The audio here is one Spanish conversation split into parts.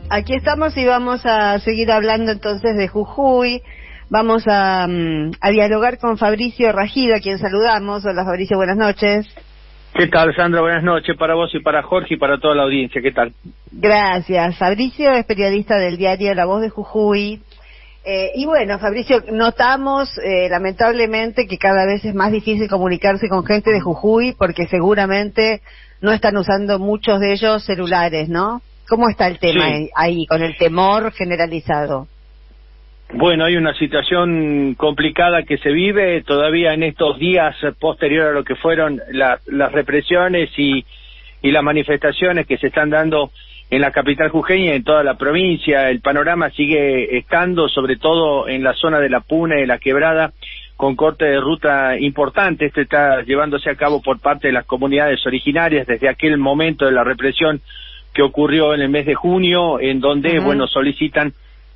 Aquí estamos y vamos a seguir hablando entonces de Jujuy. Vamos a dialogar con Fabricio Ragido, a quien saludamos. Hola Fabricio, buenas noches. ¿Qué tal, Sandra? Buenas noches para vos y para Jorge y para toda la audiencia. ¿Qué tal? Gracias. Fabricio es periodista del diario La Voz de Jujuy. Y bueno, Fabricio, notamos lamentablemente que cada vez es más difícil comunicarse con gente de Jujuy porque seguramente no están usando muchos de ellos celulares, ¿no? ¿Cómo está el tema ahí, con el temor generalizado? Bueno, hay una situación complicada que se vive todavía en estos días posterior a lo que fueron las represiones y las manifestaciones que se están dando en la capital jujeña y en toda la provincia. El panorama sigue estando, sobre todo en la zona de La Puna y de La Quebrada, con corte de ruta importante. Esto está llevándose a cabo por parte de las comunidades originarias desde aquel momento de la represión que ocurrió en el mes de junio, en donde, solicitan,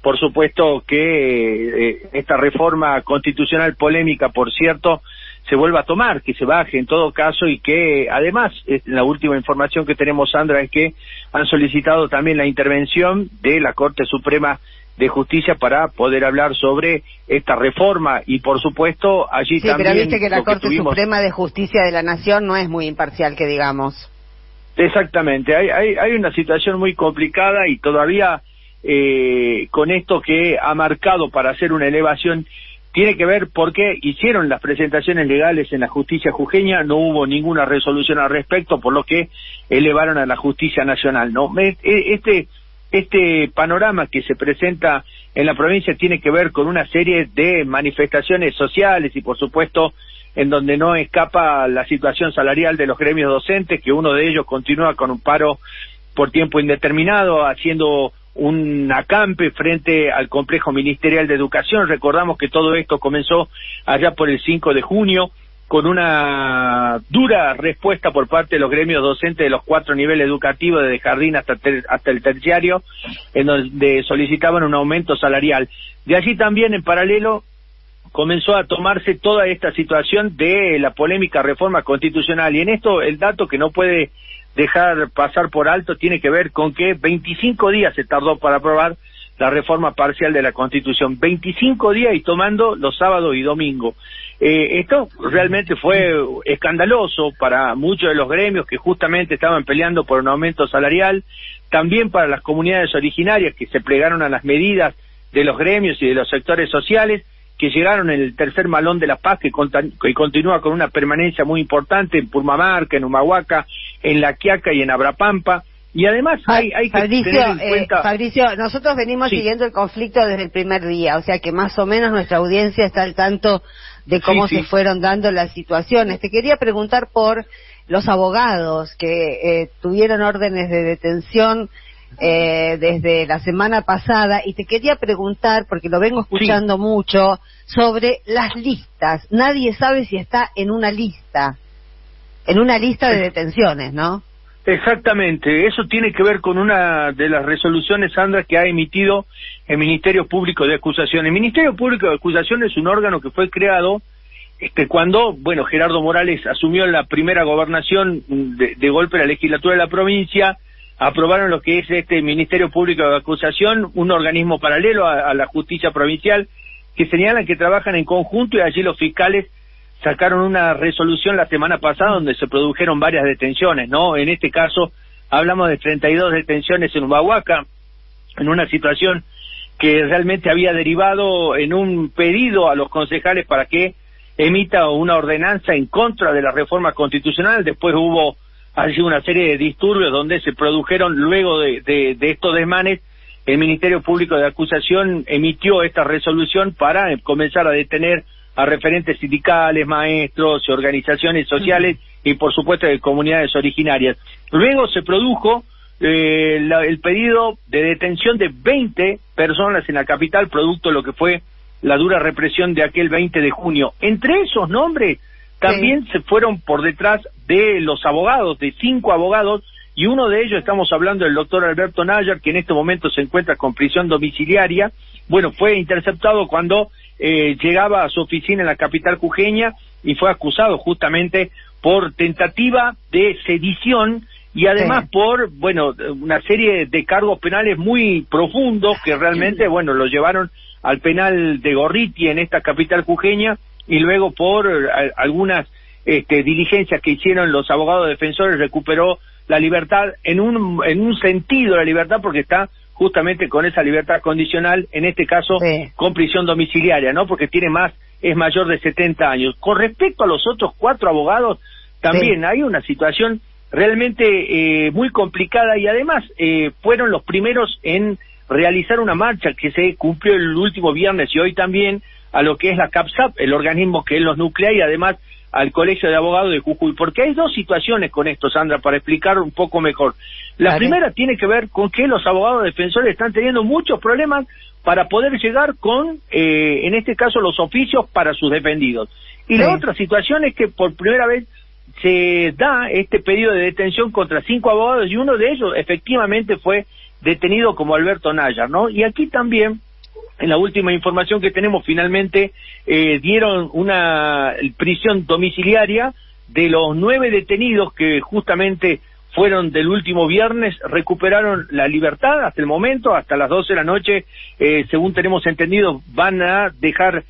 por supuesto, que esta reforma constitucional polémica, por cierto, se vuelva a tomar, que se baje en todo caso, y que además, la última información que tenemos, Sandra, es que han solicitado también la intervención de la Corte Suprema de Justicia para poder hablar sobre esta reforma, y por supuesto allí también... Sí, pero viste que la Corte Suprema de Justicia de la Nación no es muy imparcial, que digamos. Exactamente, hay una situación muy complicada y todavía con esto que ha marcado para hacer una elevación, tiene que ver porque hicieron las presentaciones legales en la justicia jujeña, no hubo ninguna resolución al respecto, por lo que elevaron a la justicia nacional, ¿no? Este panorama que se presenta en la provincia tiene que ver con una serie de manifestaciones sociales y por supuesto en donde no escapa la situación salarial de los gremios docentes, que uno de ellos continúa con un paro por tiempo indeterminado, haciendo un acampe frente al complejo ministerial de educación. Recordamos que todo esto comenzó allá por el 5 de junio, con una dura respuesta por parte de los gremios docentes de los 4 niveles educativos, desde jardín hasta el terciario, en donde solicitaban un aumento salarial. De allí también, en paralelo, comenzó a tomarse toda esta situación de la polémica reforma constitucional, y en esto el dato que no puede dejar pasar por alto tiene que ver con que 25 días se tardó para aprobar la reforma parcial de la Constitución, 25 días y tomando los sábados y domingos. Esto realmente fue escandaloso para muchos de los gremios que justamente estaban peleando por un aumento salarial, también para las comunidades originarias que se plegaron a las medidas de los gremios y de los sectores sociales, que llegaron en el tercer malón de la paz, que continúa con una permanencia muy importante en Purmamarca, en Humahuaca, en La Quiaca y en Abrapampa. Y además hay que tener en cuenta... Fabricio, nosotros venimos siguiendo el conflicto desde el primer día, o sea que más o menos nuestra audiencia está al tanto de cómo se fueron dando las situaciones. Te quería preguntar por los abogados que tuvieron órdenes de detención desde la semana pasada, y te quería preguntar, porque lo vengo escuchando mucho, sobre las listas. Nadie sabe si está en una lista de detenciones, ¿no? Exactamente, eso tiene que ver con una de las resoluciones, Sandra, que ha emitido el Ministerio Público de Acusación. El Ministerio Público de Acusación es un órgano que fue creado cuando, Gerardo Morales asumió la primera gobernación de golpe la legislatura de la provincia. Aprobaron lo que es este Ministerio Público de Acusación, un organismo paralelo a la justicia provincial, que señalan que trabajan en conjunto, y allí los fiscales sacaron una resolución la semana pasada donde se produjeron varias detenciones, ¿no? En este caso hablamos de 32 detenciones en Humahuaca, en una situación que realmente había derivado en un pedido a los concejales para que emita una ordenanza en contra de la reforma constitucional. Después hubo allí una serie de disturbios donde se produjeron, luego de estos desmanes, el Ministerio Público de Acusación emitió esta resolución para comenzar a detener a referentes sindicales, maestros y organizaciones sociales y por supuesto de comunidades originarias. Luego se produjo el pedido de detención de 20 personas en la capital, producto de lo que fue la dura represión de aquel 20 de junio. Entre esos nombres también se fueron por detrás de los abogados, de 5 abogados, y uno de ellos, estamos hablando del doctor Alberto Nayar, que en este momento se encuentra con prisión domiciliaria. Fue interceptado cuando llegaba a su oficina en la capital jujeña y fue acusado justamente por tentativa de sedición y además por, bueno, una serie de cargos penales muy profundos que realmente, bueno, lo llevaron al penal de Gorriti en esta capital jujeña, y luego por algunas diligencias que hicieron los abogados defensores recuperó la libertad en un sentido la libertad, porque está justamente con esa libertad condicional, en este caso con prisión domiciliaria, ¿no? Porque es mayor de 70 años. Con respecto a los otros 4 abogados, también hay una situación realmente muy complicada, y además fueron los primeros en realizar una marcha que se cumplió el último viernes y hoy también a lo que es la CAPSAP, el organismo que los nuclea, y además al Colegio de Abogados de Jujuy, porque hay 2 situaciones con esto, Sandra, para explicar un poco mejor. La primera tiene que ver con que los abogados defensores están teniendo muchos problemas para poder llegar con, en este caso, los oficios para sus defendidos. Y la otra situación es que por primera vez se da este pedido de detención contra 5 abogados, y uno de ellos efectivamente fue detenido como Alberto Nayar, ¿no? Y aquí también, en la última información que tenemos, finalmente dieron una prisión domiciliaria de los 9 detenidos que justamente fueron del último viernes, recuperaron la libertad hasta el momento, hasta las 12 de la noche, según tenemos entendido, van a dejar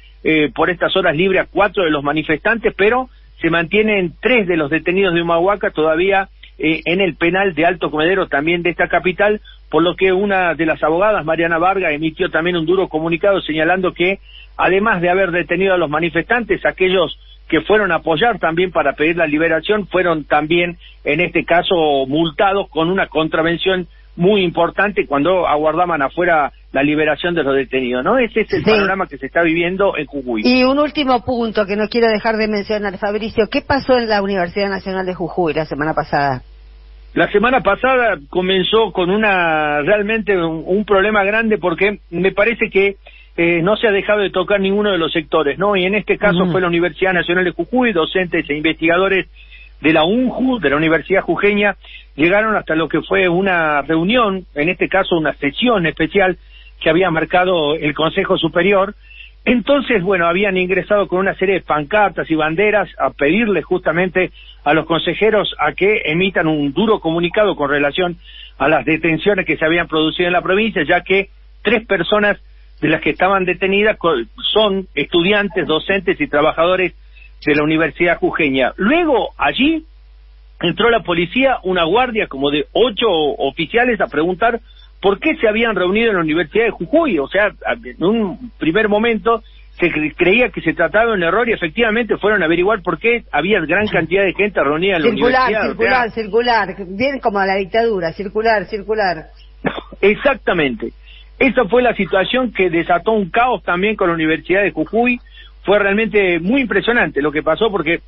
por estas horas libre a 4 de los manifestantes, pero se mantienen 3 de los detenidos de Humahuaca todavía en el penal de Alto Comedero, también de esta capital, por lo que una de las abogadas, Mariana Vargas, emitió también un duro comunicado señalando que, además de haber detenido a los manifestantes, aquellos que fueron a apoyar también para pedir la liberación, fueron también, en este caso, multados con una contravención muy importante cuando aguardaban afuera la liberación de los detenidos, ¿no? Ese es el panorama que se está viviendo en Jujuy. Y un último punto que no quiero dejar de mencionar, Fabricio, ¿qué pasó en la Universidad Nacional de Jujuy la semana pasada? La semana pasada comenzó con realmente un problema grande, porque me parece que no se ha dejado de tocar ninguno de los sectores, ¿no? Y en este caso fue la Universidad Nacional de Jujuy, docentes e investigadores de la UNJU, de la Universidad Jujeña, llegaron hasta lo que fue una reunión, en este caso una sesión especial que había marcado el Consejo Superior. Entonces, bueno, habían ingresado con una serie de pancartas y banderas a pedirle justamente a los consejeros a que emitan un duro comunicado con relación a las detenciones que se habían producido en la provincia, ya que 3 personas de las que estaban detenidas son estudiantes, docentes y trabajadores de la Universidad Jujeña. Luego, allí, entró la policía, una guardia como de 8 oficiales a preguntar por qué se habían reunido en la Universidad de Jujuy. O sea, en un primer momento se creía que se trataba de un error, y efectivamente fueron a averiguar por qué había gran cantidad de gente reunida en la universidad. Circular, bien como a la dictadura, circular. Exactamente. Esa fue la situación que desató un caos también con la Universidad de Jujuy. Fue realmente muy impresionante lo que pasó, porque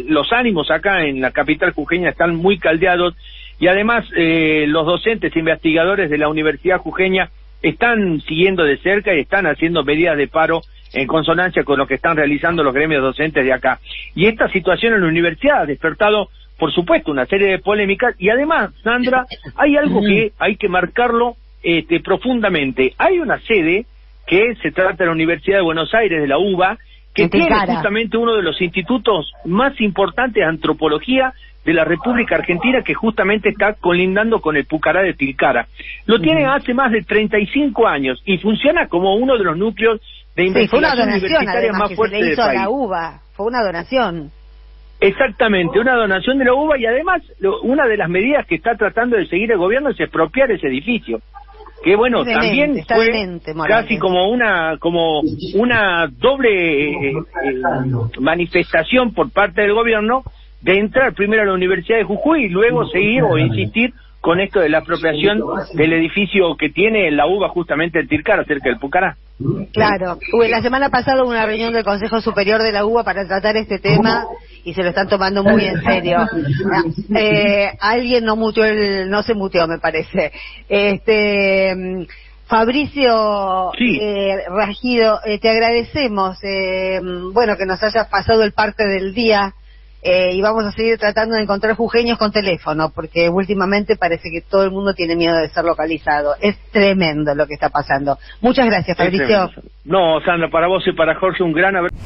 los ánimos acá en la capital jujeña están muy caldeados, y además los docentes e investigadores de la Universidad Jujeña están siguiendo de cerca y están haciendo medidas de paro en consonancia con lo que están realizando los gremios docentes de acá. Y esta situación en la universidad ha despertado, por supuesto, una serie de polémicas, y además, Sandra, hay algo que hay que marcarlo profundamente. Hay una sede que se trata de la Universidad de Buenos Aires, de la UBA, que tiene justamente uno de los institutos más importantes de antropología de la República Argentina, que justamente está colindando con el Pucará de Tilcara. Lo tiene hace más de 35 años y funciona como uno de los núcleos de investigación universitaria más fuertes del país. La UBA. Fue una donación. Exactamente, una donación de la UBA, y además una de las medidas que está tratando de seguir el gobierno es expropiar ese edificio. Que bueno, también fue casi como una doble manifestación por parte del gobierno de entrar primero a la Universidad de Jujuy y luego seguir o insistir con esto de la apropiación del edificio que tiene la UBA justamente en Tilcara, cerca del Pucará. Claro, la semana pasada hubo una reunión del Consejo Superior de la UBA para tratar este tema y se lo están tomando muy en serio. Alguien no se muteó, me parece. Fabricio Ragido, te agradecemos que nos hayas pasado el parte del día, y vamos a seguir tratando de encontrar jujeños con teléfono, porque últimamente parece que todo el mundo tiene miedo de ser localizado. Es tremendo lo que está pasando. Muchas gracias, Fabricio. No, Sandra, para vos y para Jorge un gran abrazo.